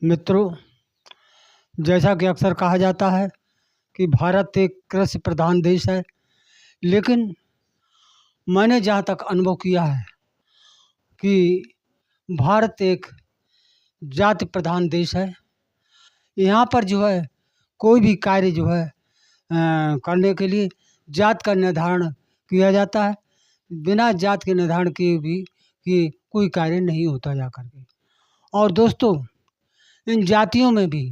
मित्रों, जैसा कि अक्सर कहा जाता है कि भारत एक कृषि प्रधान देश है, लेकिन मैंने जहाँ तक अनुभव किया है कि भारत एक जाति प्रधान देश है। यहाँ पर जो है कोई भी कार्य जो है करने के लिए जात का निर्धारण किया जाता है। बिना जात के निर्धारण किए भी कि कोई कार्य नहीं होता जा कर के। और दोस्तों, इन जातियों में भी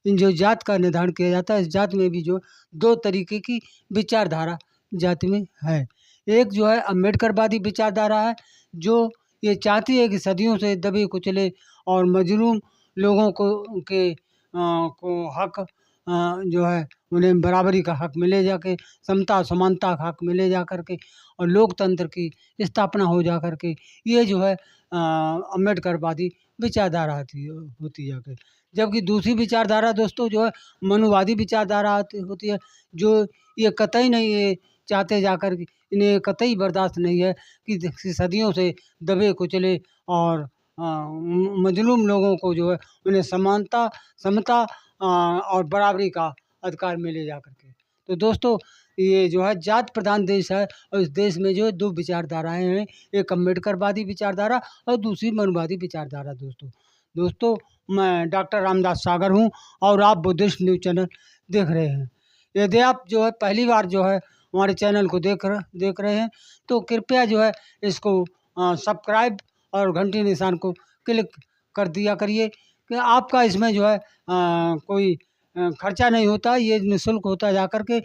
इन जो जात का निर्धारण किया जाता है, इस जात में भी जो दो तरीके की विचारधारा जाति में है। एक जो है अम्बेडकरवादी विचारधारा है, जो ये चाहती है कि सदियों से दबे कुचले और मजलूम लोगों को हक जो है उन्हें बराबरी का हक मिले जाके, समता समानता का हक मिले जा कर के और लोकतंत्र की स्थापना हो जा कर के। ये जो है अम्बेडकरवादी विचारधारा होती जाके। जबकि दूसरी विचारधारा दोस्तों जो है मनुवादी विचारधारा होती है, जो ये कतई नहीं ये चाहते जाकर के, इन्हें कतई बर्दाश्त नहीं है कि सदियों से दबे कुचले और मजलूम लोगों को जो है उन्हें समानता समता और बराबरी का अधिकार मिले जा करके। तो दोस्तों, ये जो है जात प्रधान देश है और इस देश में जो है दो विचारधाराएं हैं, एक अम्बेडकरवादी विचारधारा और दूसरी मनुवादी विचारधारा। दोस्तों, मैं डॉक्टर रामदास सागर हूँ और आप बुद्धिस्ट न्यूज़ चैनल देख रहे हैं। यदि आप जो है पहली बार जो है हमारे चैनल को देख रहे हैं, तो कृपया जो है इसको सब्सक्राइब और घंटी निशान को क्लिक कर दिया करिए कि आपका इसमें जो है कोई खर्चा नहीं होता, ये निःशुल्क होता जा कर के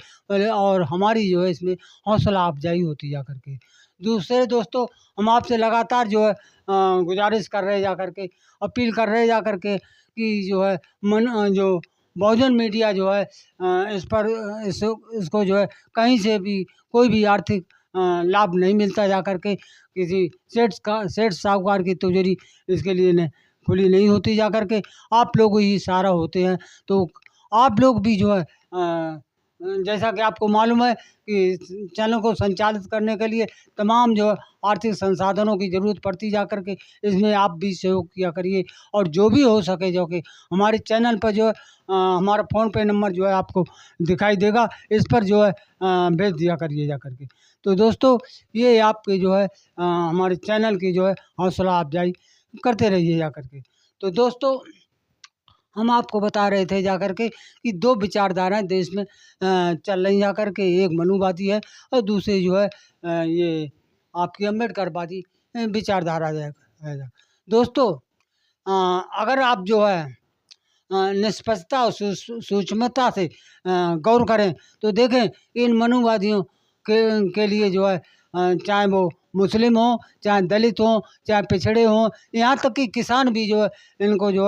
और हमारी जो है इसमें हौसला अफजाई होती जा कर के। दूसरे दोस्तों, हम आपसे लगातार जो है गुजारिश कर रहे जा कर के, अपील कर रहे जा कर के कि जो है जो बहुजन मीडिया जो है इस पर इसको जो है कहीं से भी कोई भी आर्थिक लाभ नहीं मिलता जा कर के, किसी सेठ साहूकार की तिजोरी इसके लिए खुली नहीं होती जा कर के। आप लोग ही सहारा होते हैं। तो आप लोग भी जो है जैसा कि आपको मालूम है कि चैनल को संचालित करने के लिए तमाम जो है आर्थिक संसाधनों की ज़रूरत पड़ती जा कर के, इसमें आप भी सहयोग किया करिए और जो भी हो सके जो कि हमारे चैनल पर जो है हमारा फ़ोन पे नंबर जो है आपको दिखाई देगा, इस पर जो है भेज दिया करिए जा कर के। तो दोस्तों, ये आपके जो है हमारे चैनल की जो है हौसला अफजाई करते रहिए जा कर के। तो दोस्तों, हम आपको बता रहे थे जा कर के कि दो विचारधाराएं देश में चल रही जा कर के, एक मनुवादी है और दूसरी जो है ये आपकी अम्बेडकरवादी विचारधारा है। दोस्तों, अगर आप जो है निष्पक्षता और सूक्ष्मता से गौर करें तो देखें इन मनुवादियों के लिए जो है चाहे वो मुस्लिम हो, चाहे दलित हो, चाहे पिछड़े हों, यहाँ तक कि किसान भी जो है इनको जो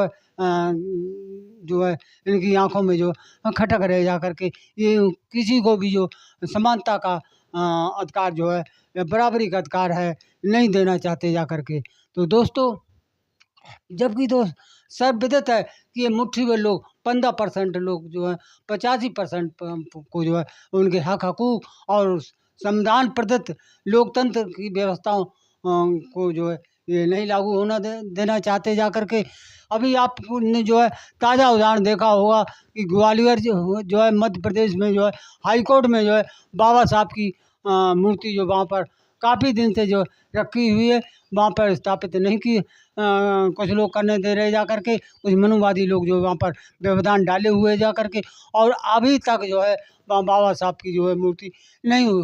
है इनकी आंखों में जो खटक रहे जा कर के, ये किसी को भी जो समानता का अधिकार जो है या बराबरी का अधिकार है नहीं देना चाहते जा कर के। तो दोस्तों, जबकि सब विदित है कि ये मुट्ठी भर लोग 15% लोग जो है 85% को जो है उनके हक हकूक और संविधान प्रदत्त लोकतंत्र की व्यवस्थाओं को जो है ये नहीं लागू होना देना चाहते जा कर के। अभी आपने जो है ताज़ा उदाहरण देखा होगा कि ग्वालियर जो है मध्य प्रदेश में जो है हाई कोर्ट में जो है बाबा साहब की मूर्ति जो वहाँ पर काफ़ी दिन से जो रखी हुई है, वहाँ पर स्थापित नहीं की कुछ लोग करने दे रहे जा कर के, कुछ मनुवादी लोग जो वहाँ पर व्यवधान डाले हुए जा कर के, और अभी तक जो है वहाँ बाबा साहब की जो है मूर्ति नहीं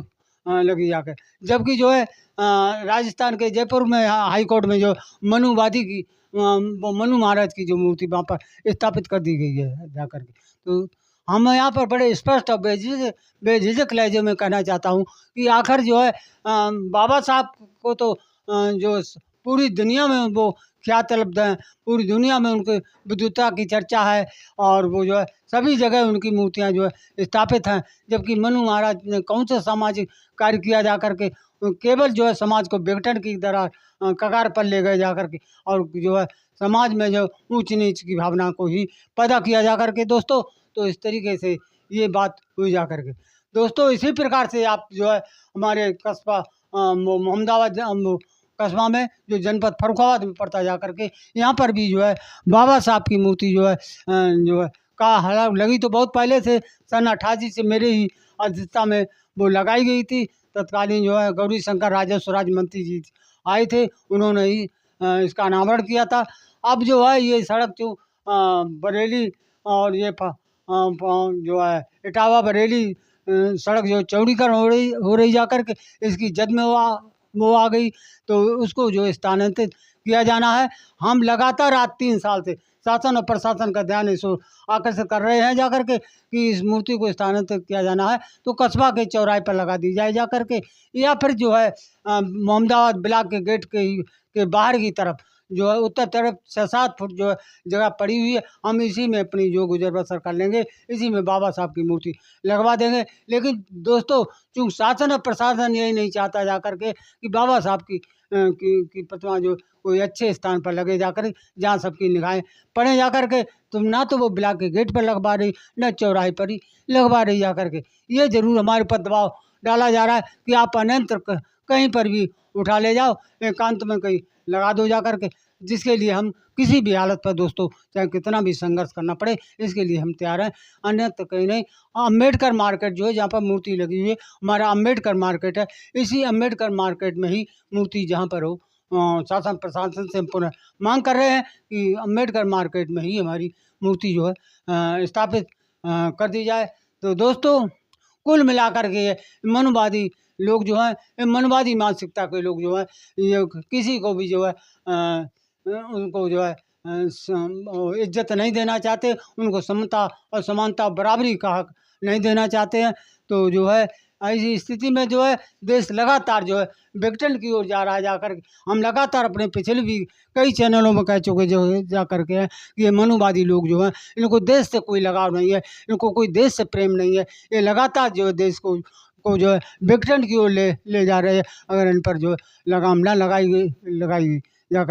लगी जाकर। जबकि जो है राजस्थान के जयपुर में हाई कोर्ट में जो मनुवादी की वो मनु महाराज की जो मूर्ति वहाँ पर स्थापित कर दी गई है जा कर के। तो हम यहाँ पर बड़े स्पष्ट और बेझिझक लहजे में कहना चाहता हूँ कि आखिर जो है बाबा साहब को तो जो पूरी दुनिया में वो ख्यात तलब्ध हैं, पूरी दुनिया में उनके विद्वता की चर्चा है और वो जो है सभी जगह उनकी मूर्तियाँ जो है स्थापित हैं। जबकि मनु महाराज ने कौन सा सामाजिक कार्य किया जा कर के, केवल जो है समाज को विघटन की तरह कगार पर ले गए जा कर के और जो है समाज में जो ऊंच नीच की भावना को ही पैदा किया जा कर के। दोस्तों, तो इस तरीके से ये बात हुई जा कर के। दोस्तों, इसी प्रकार से आप जो है हमारे कस्बा मोहम्मदाबाद कस्बा में जो जनपद फर्रुखाबाद में पड़ता जा करके, यहाँ पर भी जो है बाबा साहब की मूर्ति जो है का हालांकि लगी तो बहुत पहले से, सन 88 से मेरे ही अध्यक्षता में वो लगाई गई थी। तत्कालीन जो है गौरी शंकर राजस्व राज्य मंत्री जी आए थे, उन्होंने ही इसका अनावरण किया था। अब जो है ये सड़क जो बरेली और ये जो है इटावा बरेली सड़क जो चौड़ीकरण हो रही जा कर के, इसकी जद में वो आ गई, तो उसको जो स्थानांतरित किया जाना है। हम लगातार आज 3 साल से शासन और प्रशासन का ध्यान इस ओर आकर्षित कर रहे हैं जा कर के कि इस मूर्ति को स्थानांतरित किया जाना है, तो कस्बा के चौराहे पर लगा दी जाए जा कर के, या फिर जो है मोहम्मदाबाद ब्लॉक के गेट के बाहर की तरफ जो है उत्तर तरफ 6-7 फुट जो है जगह पड़ी हुई है, हम इसी में अपनी जो गुजर बसर कर लेंगे, इसी में बाबा साहब की मूर्ति लगवा देंगे। लेकिन दोस्तों, चूँकि शासन और प्रशासन यही नहीं चाहता जा कर के कि बाबा साहब की प्रतिमा जो कोई अच्छे स्थान पर लगे जा कर, जहाँ सबकी निगाहें पड़े जा कर के, तो ना तो वो ब्लॉक के गेट पर लगवा रही, न चौराहे पर ही लगवा रही जा कर के। ये ज़रूर हमारे पर दबाव डाला जा रहा है कि आप अन्यत्र कहीं पर भी उठा ले जाओ, एकांत में कहीं लगा दो जा कर के, जिसके लिए हम किसी भी हालत पर दोस्तों चाहे कितना भी संघर्ष करना पड़े, इसके लिए हम तैयार हैं। अन्यत्र कहीं नहीं। अम्बेडकर मार्केट जो है जहाँ पर मूर्ति लगी हुई है, हमारा अम्बेडकर मार्केट है, इसी अम्बेडकर मार्केट में ही मूर्ति जहाँ पर हो, शासन प्रशासन से हम पुनः मांग कर रहे हैं कि अम्बेडकर मार्केट में ही हमारी मूर्ति जो है स्थापित कर दी जाए। तो दोस्तों, कुल मिलाकर के ये मनुवादी लोग जो हैं, ये मनुवादी मानसिकता के लोग जो हैं, ये किसी को भी जो है उनको जो है इज्जत नहीं देना चाहते, उनको समता और समानता बराबरी का हक नहीं देना चाहते हैं। तो जो है ऐसी स्थिति में जो है देश लगातार जो है विघटन की ओर जा रहा है। जाकर हम लगातार अपने पिछले भी कई चैनलों में कह चुके जो है जा करके हैं कि ये मनुवादी लोग जो हैं, इनको देश से कोई लगाव नहीं है, इनको कोई देश से प्रेम नहीं है। ये लगातार जो है देश को जो है विघटन की ओर ले जा रहे हैं, अगर इन पर जो लगाम ना लगाई गई जा